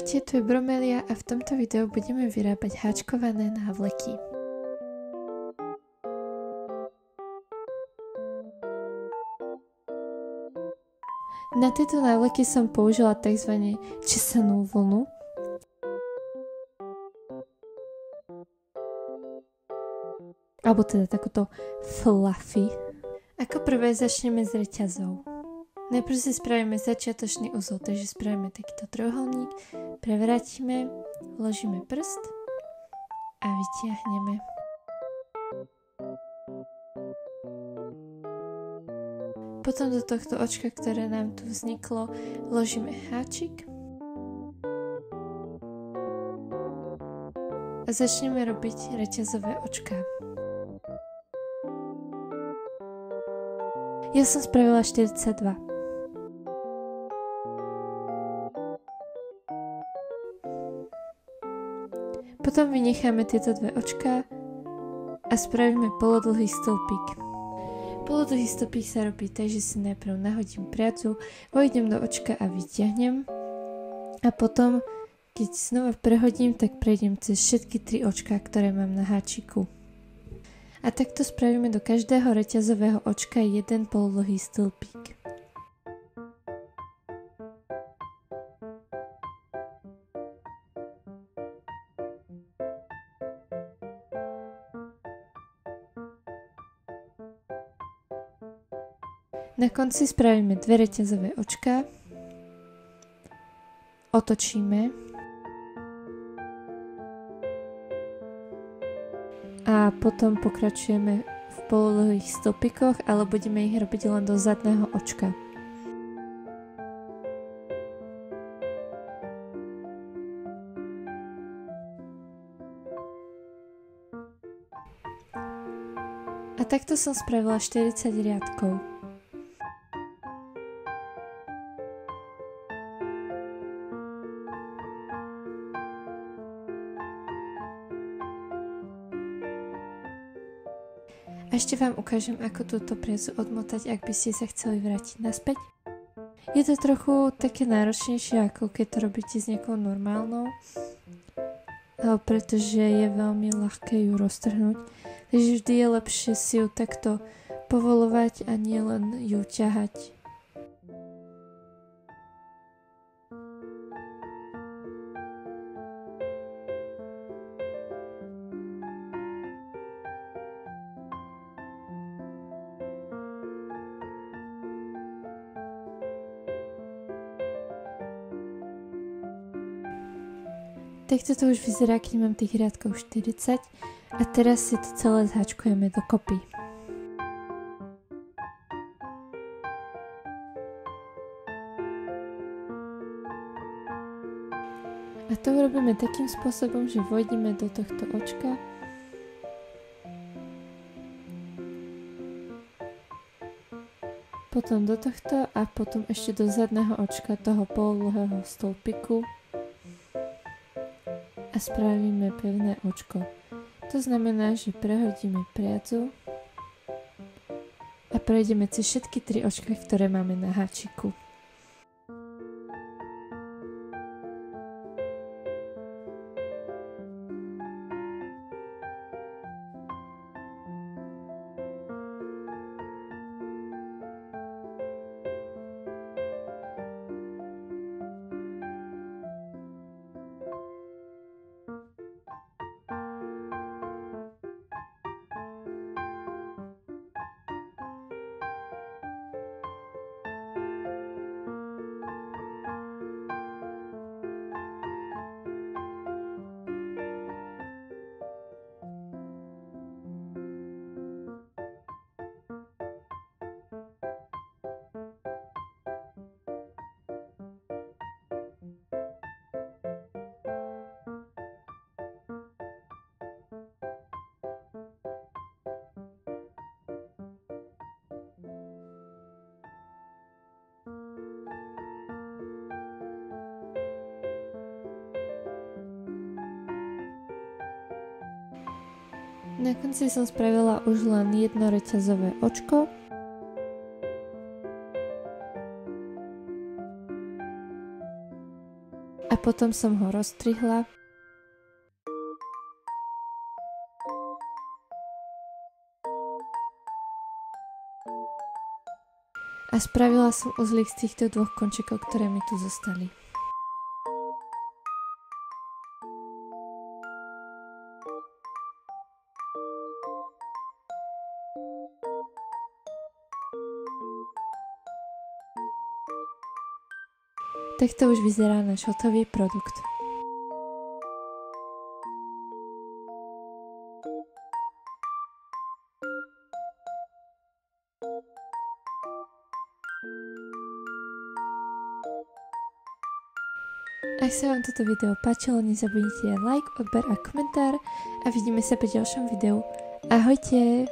Ahojte, tu je Bromelia a v tomto videu budeme vyrábať háčkované návleky. Na tieto návleky som použila tzv. Česanú vlnu. Alebo teda takúto fluffy. Ako prvé začneme s reťazou. Najprv si spravíme začiatočný uzol, takže spravíme takýto trojuholník, prevrátime, vložíme prst a vytiahneme. Potom do tohto očka, ktoré nám tu vzniklo, vložíme háčik a začneme robiť reťazové očká. Ja som spravila 42. Potom vynecháme tieto dve očká a spravíme polodlhý stĺpik. Polodlhý stĺpik sa robí tak, že si najprv nahodím priacu, vojdem do očka a vyťahnem a potom, keď znova prehodím, tak prejdem cez všetky tri očká, ktoré mám na háčiku. A takto spravíme do každého reťazového očka jeden polodlhý stĺpik. Na konci spravíme dve reťazové očká, otočíme a potom pokračujeme v polodlhých stĺpikoch, ale budeme ich robiť len do zadného očka. A takto som spravila 40 riadkov. A ešte vám ukážem, ako túto priacu odmotať, ak by ste sa chceli vrátiť naspäť. Je to trochu také náročnejšie, ako keď to robíte s nejakou normálnou, pretože je veľmi ľahké ju roztrhnúť. Takže vždy je lepšie si ju takto povolovať a nie len ju ťahať. Takto to už vyzerá, keď mám tých riadkov 40 a teraz si to celé zháčkujeme dokopy. A to urobíme takým spôsobom, že vojdeme do tohto očka potom do tohto a potom ešte do zadného očka toho polodlhého stĺpiku a spravíme pevné očko. To znamená, že prehodíme priacu a prejdeme cez všetky tri očka, ktoré máme na háčiku. Na konci som spravila už len jedno reťazové očko. A Potom som ho roztrihla. A spravila som uzlík z týchto dvoch končekov, ktoré mi tu zostali. Takto už vyzerá náš hotový produkt. Ak sa vám toto video páčilo, nezabudnite like, odber a komentár a vidíme sa pri ďalšom videu. Ahojte!